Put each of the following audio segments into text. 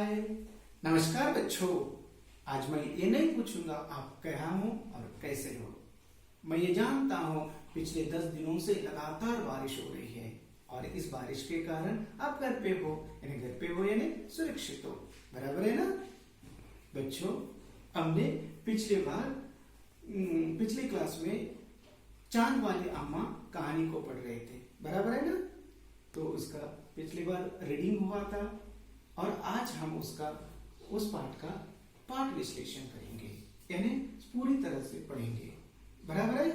हाय नमस्कार बच्चों। आज मैं ये नहीं पूछूंगा आप क्या हो और कैसे हो। मैं ये जानता हूँ पिछले 10 दिनों से लगातार बारिश हो रही है और इस बारिश के कारण आप घर पे हो, यानी घर पे हो यानी सुरक्षित हो, बराबर है ना बच्चों। हमने पिछले क्लास में चांद वाली अम्मा कहानी को पढ़ रहे थे, बराबर है ना। तो उसका पिछली बार रीडिंग हुआ था और आज हम उस पाठ का पाठ विश्लेषण करेंगे, यानी पूरी तरह से पढ़ेंगे, बराबर है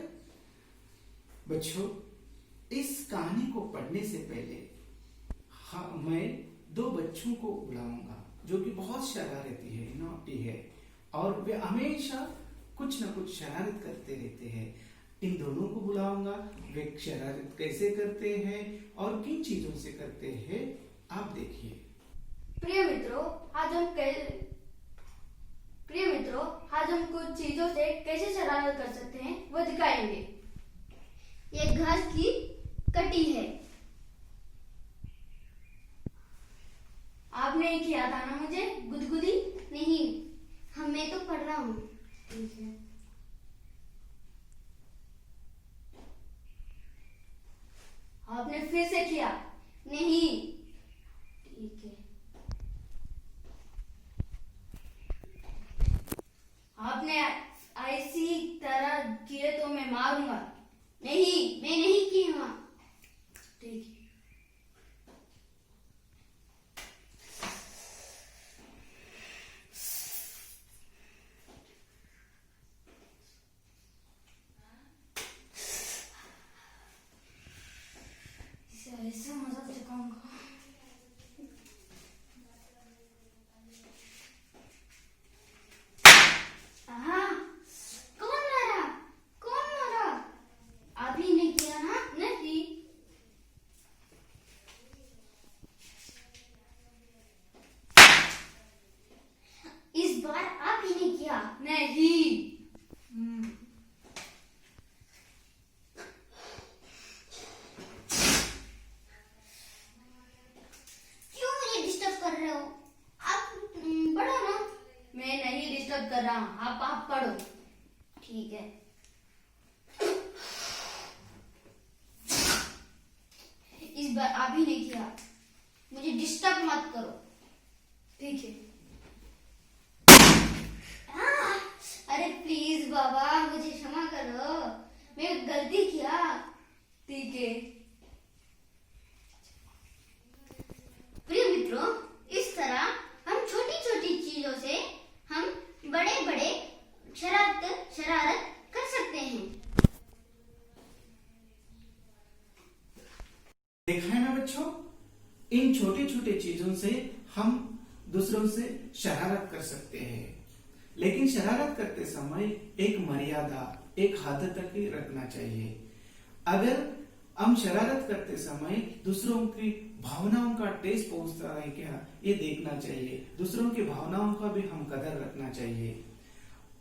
बच्चों। इस कहानी को पढ़ने से पहले मैं 2 बच्चों को बुलाऊंगा जो कि बहुत शरारती है, नॉटी है और वे हमेशा कुछ न कुछ शरारत करते रहते हैं। इन दोनों को बुलाऊंगा, वे शरारत कैसे करते हैं और किन चीजों से करते हैं आप देखिए। प्रिय मित्रों, आज हम कुछ चीजों से कैसे शरारत कर सकते हैं वो दिखाएंगे। ये घास की कटी है। आपने किया था ना मुझे गुदगुदी? नहीं, मैं तो पढ़ रहा हूँ। ठीक है। आपने फिर से किया? नहीं, ठीक है। आपने ऐसी तरह किए तो मैं मारूंगा। नहीं, मैं नहीं की। हाँ, ठीक है। इसे ऐसा मजा सिखाऊंगा। नहीं। क्यों मुझे डिस्टर्ब कर रहे हो? आप पढ़ो ना। मैं नहीं डिस्टर्ब कर रहा हूँ, आप पढ़ो। ठीक है। इस बार आप ही नहीं किया। मुझे डिस्टर्ब मत करो, ठीक है। अरे प्लीज बाबा, मुझे क्षमा करो, मैं गलती किया। ठीक है। प्रिय मित्रों, इस तरह हम छोटी छोटी चीजों से हम बड़े बड़े शरारत कर सकते हैं। देखा है ना बच्चों, इन छोटे छोटे चीजों से हम दूसरों से शरारत कर सकते हैं, लेकिन शरारत करते समय एक मर्यादा, एक हद तक ही रखना चाहिए। अगर हम शरारत करते समय दूसरों की भावनाओं का ठेस पहुंचता है क्या, ये देखना चाहिए। दूसरों की भावनाओं का भी हम कदर रखना चाहिए।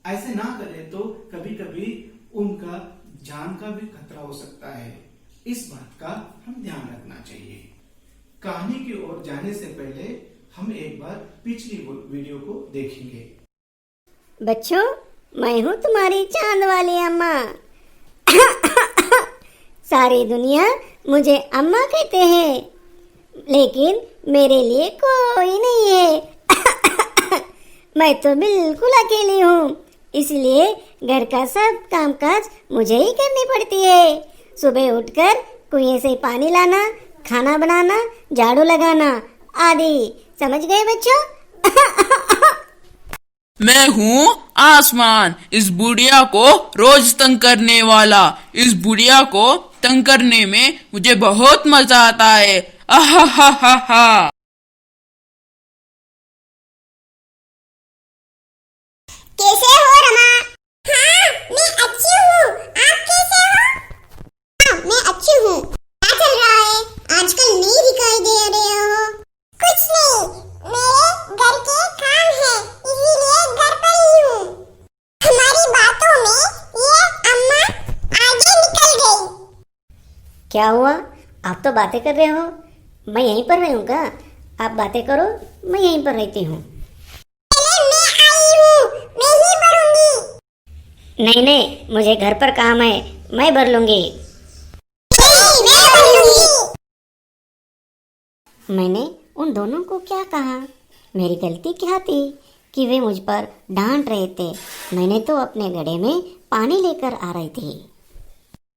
ऐसे ना करें तो कभी कभी उनका जान का भी खतरा हो सकता है। इस बात का हम ध्यान रखना चाहिए। कहानी की ओर जाने से पहले हम एक बार पिछली वीडियो को देखेंगे। बच्चों, मैं हूँ तुम्हारी चांद वाली अम्मा। सारी दुनिया मुझे अम्मा कहते हैं, लेकिन मेरे लिए कोई नहीं है। मैं तो बिल्कुल अकेली हूँ, इसलिए घर का सब कामकाज मुझे ही करनी पड़ती है। सुबह उठकर कुएं से पानी लाना, खाना बनाना, झाड़ू लगाना आदि। समझ गए बच्चों? मैं हूँ आसमान, इस बुढ़िया को रोज तंग करने वाला। इस बुढ़िया को तंग करने में मुझे बहुत मजा आता है। आहा हा हा हा। कैसे हो रमा? हाँ, मैं अच्छी हूँ। आप कैसे हो? हाँ, मैं अच्छी हूँ। क्या चल रहा है? आजकल नहीं दिखाई दे रहे हो। कुछ नहीं, मेरे घर के काम है, इसीलिए घर पर ही हूँ। हमारी बातों में ये अम्मा आगे निकल गई। क्या हुआ? आप तो बातें कर रहे हो, मैं यहीं पर रही हूँ क्या? आप बातें करो, मैं यहीं पर रहती हूँ। मैं आई हूँ, मैं ही भरूंगी। नहीं नहीं, मुझे घर पर काम है, मैं भर लूंगी। नहीं, मैं भरूंगी। मैंने उन दोनों को क्या कहा? मेरी गलती क्या थी कि वे मुझ पर डांट रहे थे? मैंने तो अपने घड़े में पानी लेकर आ रही थी।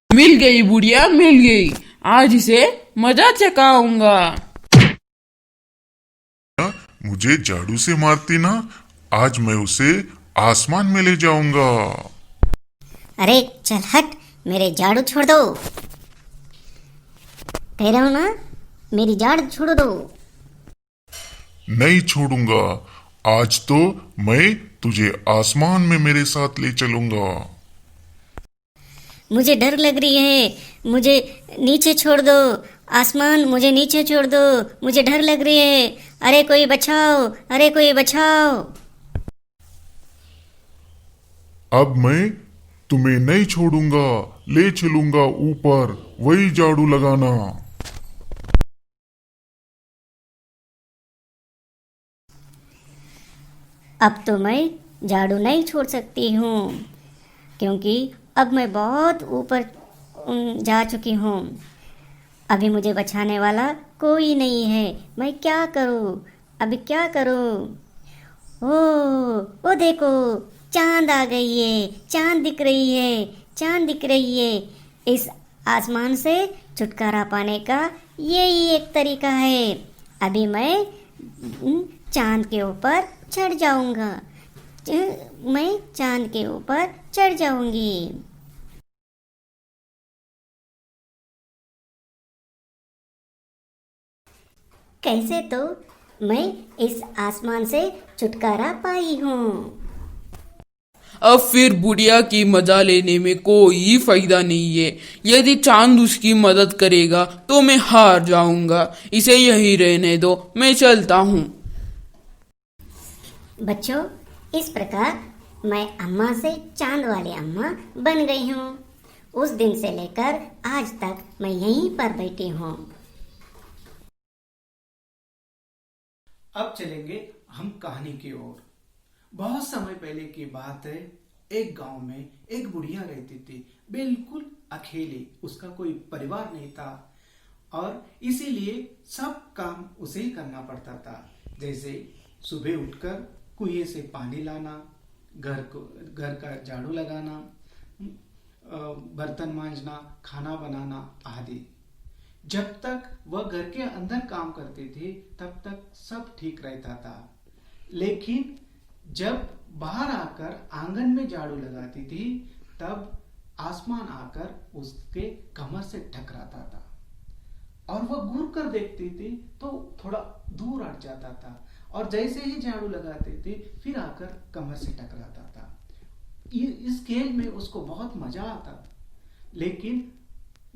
मिल गई बुढ़िया, मिल गई। आज इसे मजा चखाऊंगा। मुझे झाड़ू से मारती ना, आज मैं उसे आसमान में ले जाऊंगा। अरे चल हट, मेरे झाड़ू छोड़ दो। कह रहा हूँ ना, मेरी झाड़ू छोड़ दो। नहीं छोड़ूंगा, आज तो मैं तुझे आसमान में मेरे साथ ले चलूंगा। मुझे डर लग रही है, मुझे नीचे छोड़ दो। आसमान, मुझे नीचे छोड़ दो, मुझे डर लग रही है। अरे कोई बचाओ, अरे कोई बचाओ। अब मैं तुम्हें नहीं छोड़ूंगा, ले चलूंगा ऊपर, वही झाड़ू लगाना। अब तो मैं झाड़ू नहीं छोड़ सकती हूँ, क्योंकि अब मैं बहुत ऊपर जा चुकी हूँ। अभी मुझे बचाने वाला कोई नहीं है। मैं क्या करूँ? अभी क्या करूँ? ओ देखो, चांद आ गई है, चांद दिख रही है, चांद दिख रही है। इस आसमान से छुटकारा पाने का यही एक तरीका है। अभी मैं चांद के ऊपर चढ़ जाऊंगा। मैं चांद के ऊपर चढ़ जाऊंगी। कैसे तो मैं इस आसमान से छुटकारा पाई हूँ। अब फिर बुढ़िया की मजा लेने में कोई फायदा नहीं है। यदि चांद उसकी मदद करेगा तो मैं हार जाऊंगा। इसे यही रहने दो, मैं चलता हूँ। बच्चों, इस प्रकार मैं अम्मा से चांद वाली अम्मा बन गई हूँ। उस दिन से लेकर आज तक मैं यहीं पर बैठी हूँ। अब चलेंगे हम कहानी की ओर। बहुत समय पहले की बात है। एक गांव में एक बुढ़िया रहती थी, बिल्कुल अकेली। उसका कोई परिवार नहीं था और इसीलिए सब काम उसे ही करना पड़ता था। जैसे सुबह उठकर कुएं से पानी लाना, घर का झाड़ू लगाना, बर्तन मांजना, खाना बनाना आदि। जब तक वह घर के अंदर काम करती थी तब तक सब ठीक रहता था, लेकिन जब बाहर आकर आंगन में झाड़ू लगाती थी तब आसमान आकर उसके कमर से टकराता था और वह घूर कर देखती थी तो थोड़ा दूर हट जाता था और जैसे ही झाड़ू लगाती थी फिर आकर कमर से टकराता था। इस खेल में उसको बहुत मजा आता था, लेकिन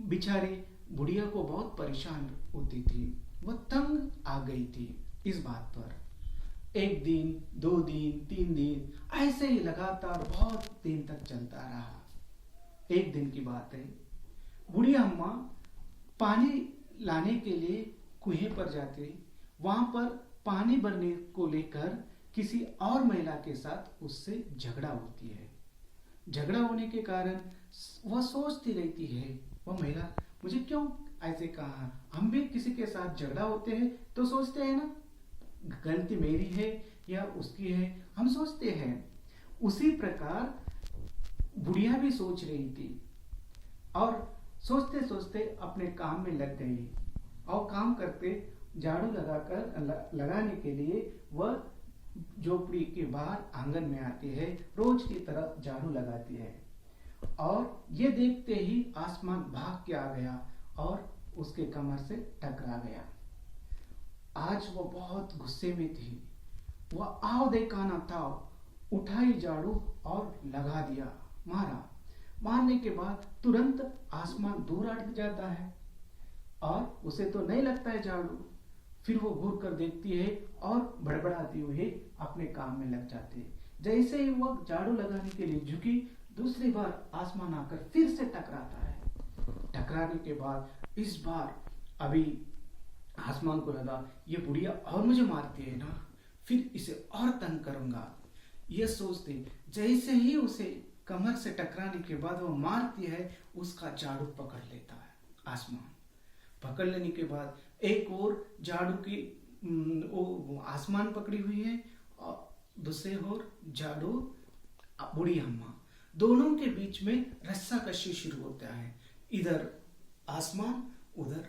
बेचारी बुढ़िया को बहुत परेशान होती थी। वह तंग आ गई थी इस बात पर। एक दिन, 2 दिन, 3 दिन ऐसे ही लगातार बहुत दिन तक चलता रहा। एक दिन की बात है, बुढ़िया अम्मा पानी लाने के लिए कुएं पर जाती। वहां पर पानी भरने को लेकर किसी और महिला के साथ उससे झगड़ा होती है। झगड़ा होने के कारण वह सोचती रहती है, वह महिला मुझे क्यों ऐसे कहा। हम भी किसी के साथ झगड़ा होते हैं तो सोचते हैं ना, गलती मेरी है या उसकी है, हम सोचते हैं। उसी प्रकार बुढ़िया भी सोच रही थी और सोचते सोचते अपने काम में लग गई और काम करते झाड़ू लगाने के लिए वह झोपड़ी के बाहर आंगन में आती है। रोज की तरह झाड़ू लगाती है और ये देखते ही आसमान भाग के आ गया और उसके कमर से टकरा गया। आज वो बहुत गुस्से में थी। वह आओ देखा न था, उठाई झाड़ू और लगा दिया, मारा। मारने के बाद तुरंत आसमान दूर हट जाता है और उसे तो नहीं लगता है झाड़ू। फिर वो घूर कर देखती है और बड़बड़ाती हुई अपने काम में लग जाती है। जैसे ही वो झाड़ू लगाने के लिए झुकी, दूसरी बार आसमान आकर फिर से टकराता है। टकराने के बाद इस बार अभी आसमान को लगा ये बुढ़िया और मुझे मारती है ना, फिर इसे और तंग करूंगा। ये सोचते जैसे ही उसे कमर से टकराने के बाद वो मारती है, उसका झाड़ू पकड़ लेता है आसमान। पकड़ लेने के बाद एक और झाड़ू की वो आसमान पकड़ी हुई है और दूसरे ओर झाड़ू बूढ़ी अम्मा। दोनों के बीच में रस्सा कशी शुरू होता है। इधर आसमान उधर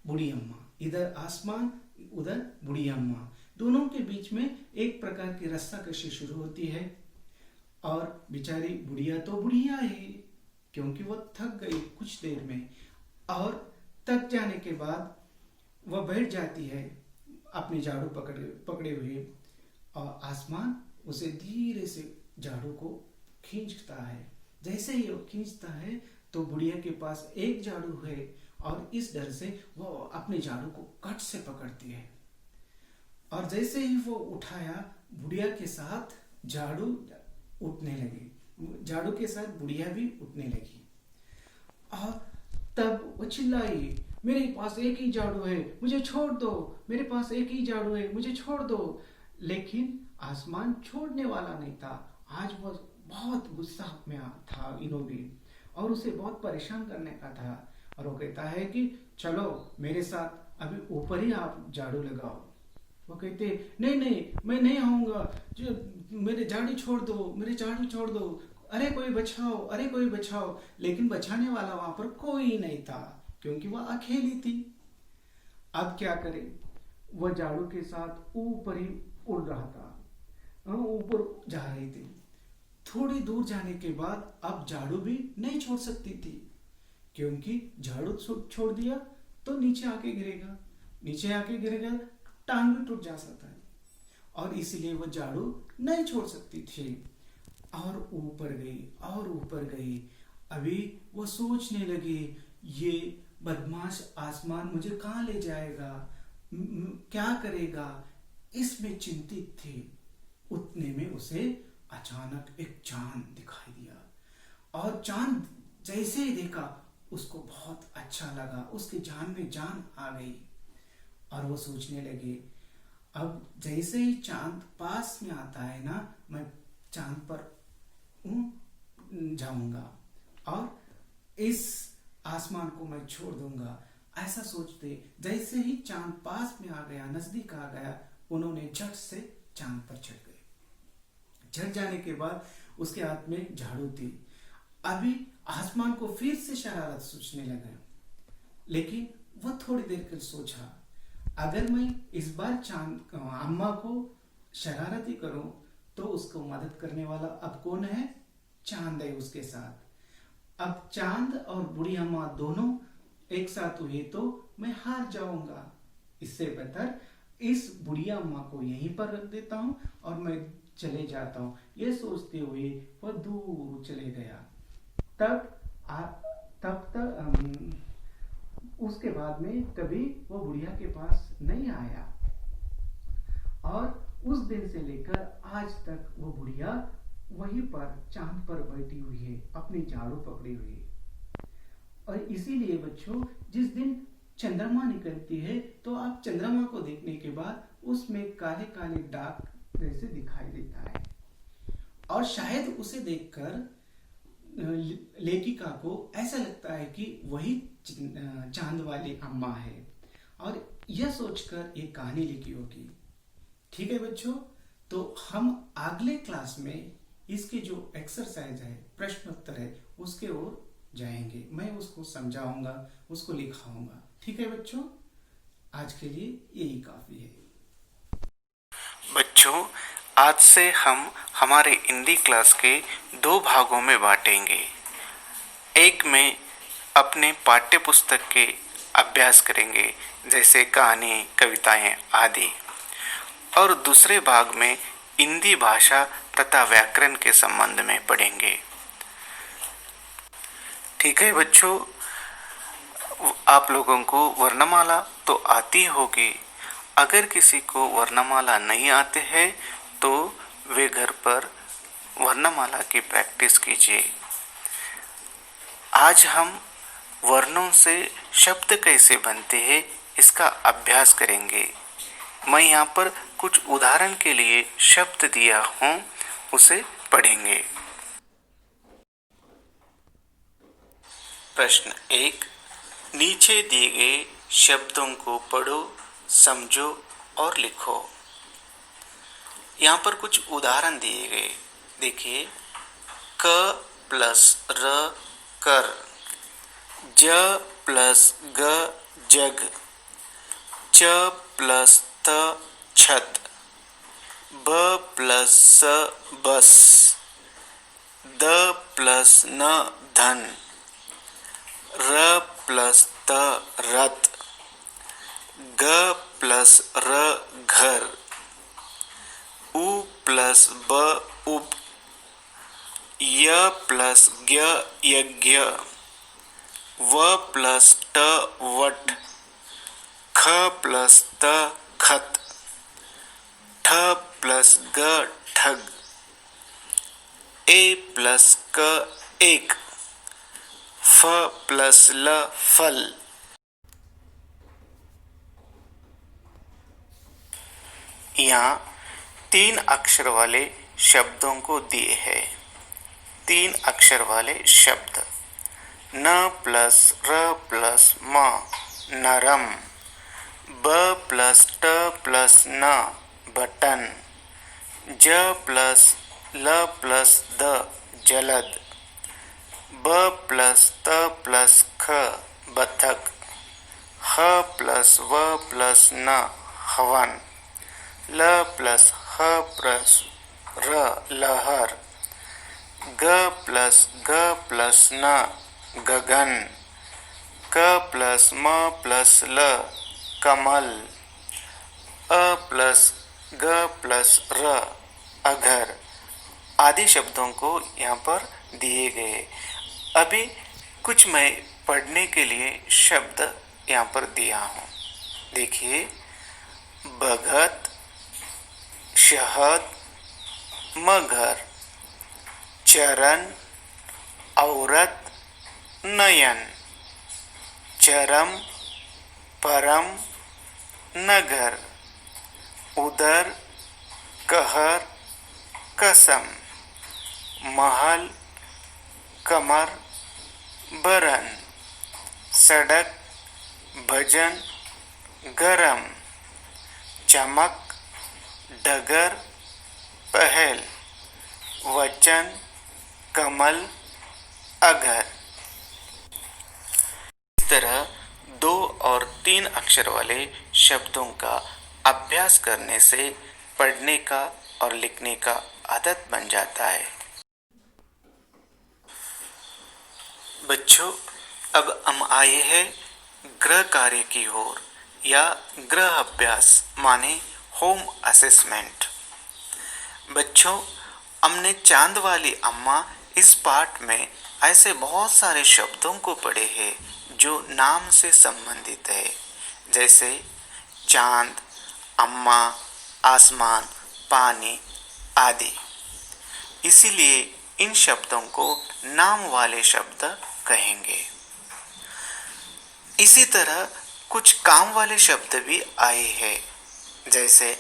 बूढ़ी अम्मा, इधर आसमान उधर बूढ़ी अम्मा, दोनों के बीच में एक प्रकार की रस्सा कशी शुरू होती है। और बेचारी बुढ़िया तो बुढ़िया है, क्योंकि वो थक गई कुछ देर में, और थक जाने के बाद वह बैठ जाती है अपने झाड़ू पकड़े हुए, और आसमान उसे धीरे से झाड़ू को खींचता है। जैसे ही वो खींचता है तो बुढ़िया के पास एक झाड़ू है, और इस डर से वो अपने झाड़ू को कट से पकड़ती है। और जैसे ही वो उठाया, बुढ़िया के साथ झाड़ू उठने लगी, झाड़ू के साथ बुढ़िया भी उठने लगी। और तब वो चिल्लाई, मेरे पास एक ही झाड़ू है, मुझे छोड़ दो, मेरे पास एक ही झाड़ू है, मुझे छोड़ दो। लेकिन आसमान छोड़ने वाला नहीं था। आज वो बहुत गुस्सा में था इनो भी, और उसे बहुत परेशान करने का था। और वो कहता है कि चलो मेरे साथ अभी ऊपर ही आप झाड़ू लगाओ। वो कहते नहीं नहीं, मैं नहीं आऊंगा, जो मेरे झाड़ू छोड़ दो, मेरे झाड़ू छोड़ दो, अरे कोई बचाओ, अरे कोई बचाओ। लेकिन बचाने वाला वहां पर कोई नहीं था, क्योंकि वह अकेली थी। अब क्या करे, वह झाड़ू के साथ ऊपर ही उड़ रहा था, ऊपर जा रही थी। थोड़ी दूर जाने के बाद अब झाड़ू भी नहीं छोड़ सकती थी, क्योंकि झाड़ू छोड़ दिया तो नीचे आके गिरेगा, नीचे आके गिरेगा, टांग भी टूट जा सकता है, और इसीलिए वो झाड़ू नहीं छोड़ सकती थी। और ऊपर गई और ऊपर गई। अभी वो सोचने लगी, ये बदमाश आसमान मुझे कहाँ ले जाएगा, क्या करेगा, इसमें चिंतित थी। उतने में उसे अचानक एक चांद दिखाई दिया, और चांद जैसे ही देखा उसको बहुत अच्छा लगा, उसकी जान में जान आ गई। और वो सोचने लगे, अब जैसे ही चांद पास में आता है ना, मैं चांद पर जाऊंगा और इस आसमान को मैं छोड़ दूंगा। ऐसा सोचते जैसे ही चांद पास में आ गया, नजदीक आ गया, उन्होंने झट से चांद पर चढ़ गए। चढ़ जाने के बाद उसके हाथ में झाड़ू थी। अभी आसमान को फिर से शरारत सोचने लगा, लेकिन वह थोड़ी देर कर सोचा, अगर मैं इस बार चांद अम्मा को शरारती करूं तो उसको मदद करने वाला अब कौन है, चांद है उसके साथ। अब चांद और बूढ़ी अम्मा दोनों एक साथ हुए तो मैं हार जाऊंगा। इससे बेहतर इस बुढ़िया अम्मा को यहीं पर रख देता हूं और मैं चले जाता हूं। ये सोचते हुए वह दूर चले गया। उसके बाद में कभी वो बुढ़िया के पास नहीं आया, और उस दिन से लेकर आज तक वो बुढ़िया वहीं पर चांद पर बैठी हुई है, अपनी झाड़ू पकड़ी हुई है। और इसीलिए बच्चों, जिस दिन चंद्रमा निकलती है तो आप चंद्रमा को देखने के बाद उसमें काले काले दाग जैसे दिखाई देता है, और शायद उसे देखकर लेखिका को ऐसा लगता है कि वही चांद वाली अम्मा है, और यह सोचकर ये कहानी लिखी होगी। ठीक है बच्चों, तो हम अगले क्लास में इसके जो एक्सरसाइज है, प्रश्न उत्तर है, उसके ओर जाएंगे। मैं उसको समझाऊंगा, उसको लिखाऊंगा। ठीक है बच्चों, आज के लिए यही काफी है। बच्चों, आज से हम हमारे हिंदी क्लास के 2 भागों में बांटेंगे। एक में अपने पाठ्य पुस्तक के अभ्यास करेंगे, जैसे कहानी, कविताएं आदि, और दूसरे भाग में हिंदी भाषा तथा व्याकरण के संबंध में पढ़ेंगे। ठीक है बच्चों, आप लोगों को वर्णमाला तो आती होगी। अगर किसी को वर्णमाला नहीं आते हैं तो वे घर पर वर्णमाला की प्रैक्टिस कीजिए। आज हम वर्णों से शब्द कैसे बनते हैं इसका अभ्यास करेंगे। मैं यहाँ पर कुछ उदाहरण के लिए शब्द दिया हूँ, उसे पढ़ेंगे। प्रश्न 1, नीचे दिए गए शब्दों को पढ़ो, समझो और लिखो। यहाँ पर कुछ उदाहरण दिए गए, देखिए। क प्लस र कर, ज प्लस ग जग, च प्लस त छत, ब प्लस स बस, द प्लस न धन, र प्लस त रथ, ग प्लस र घर, उ प्लस ब उब, य प्लस ग यज्ञ, व प्लस ट वट, ख प्लस त खत, ठ प्लस ग ठग, ए प्लस क एक, फ प्लस ल फल। यहाँ 3 अक्षर वाले शब्दों को दिए हैं। 3 अक्षर वाले शब्द, न प्लस र प्लस म नरम, ब प्लस ट प्लस न बटन, ज प्लस ल प्लस द जलद, ब प्लस त प्लस ख बतख, ह प्लस व प्लस न हवन, ल प्लस ह प्लस र लहर, ग प्लस ग प्लस न गगन, क प्लस म प्लस ल कमल, अ प्लस ग प्लस र अगर आदि शब्दों को यहाँ पर दिए गए। अभी कुछ मैं पढ़ने के लिए शब्द यहाँ पर दिया हूँ, देखिए। भगत, शहद, मगर, चरण, औरत, नयन, चरम, परम, नगर, उदर, कहर, कसम, महल, कमर, बरन, सड़क, भजन, गरम, चमक, डगर, पहल, वचन, कमल, अगर। इस तरह 2 और 3 अक्षर वाले शब्दों का अभ्यास करने से पढ़ने का और लिखने का आदत बन जाता है। बच्चों, अब हम आए हैं गृह कार्य की ओर, या गृह अभ्यास माने होम असेसमेंट। बच्चों, हमने चांद वाली अम्मा इस पाठ में ऐसे बहुत सारे शब्दों को पढ़े हैं जो नाम से संबंधित है, जैसे चांद, अम्मा, आसमान, पानी आदि। इसीलिए इन शब्दों को नाम वाले शब्द कहेंगे। इसी तरह कुछ काम वाले शब्द भी आए हैं, जैसे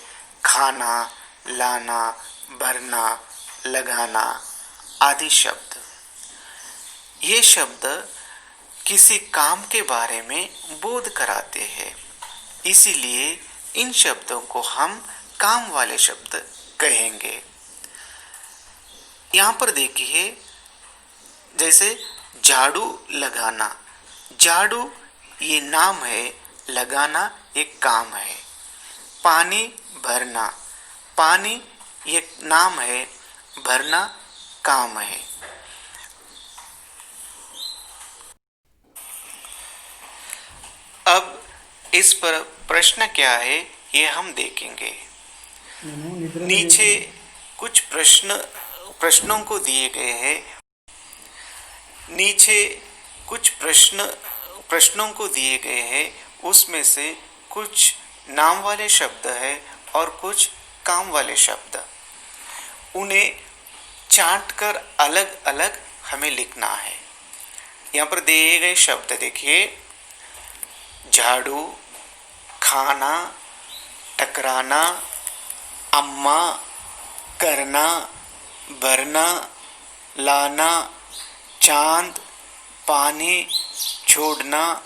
खाना, लाना, भरना, लगाना आदि शब्द। ये शब्द किसी काम के बारे में बोध कराते हैं, इसीलिए इन शब्दों को हम काम वाले शब्द कहेंगे। यहाँ पर देखिए, जैसे झाड़ू लगाना, झाड़ू ये नाम है, लगाना ये काम है। पानी भरना, पानी ये नाम है, भरना काम है। अब इस पर प्रश्न क्या है ये हम देखेंगे। नीचे कुछ प्रश्नों को दिए गए हैं। नीचे कुछ प्रश्नों को दिए गए हैं, उसमें से कुछ नाम वाले शब्द है और कुछ काम वाले शब्द। उन्हें छांट कर अलग अलग हमें लिखना है। यहाँ पर दिए गए शब्द देखिए, झाड़ू, खाना, टकराना, अम्मा, करना, भरना, लाना, चांद, पानी, छोड़ना,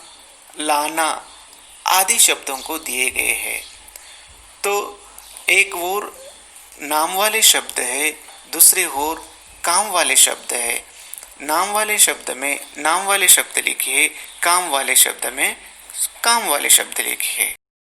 लाना आदि शब्दों को दिए गए हैं। तो एक ओर नाम वाले शब्द है, दूसरी ओर काम वाले शब्द है। नाम वाले शब्द में नाम वाले शब्द लिखिए, काम वाले शब्द में काम वाले शब्द लिखिए।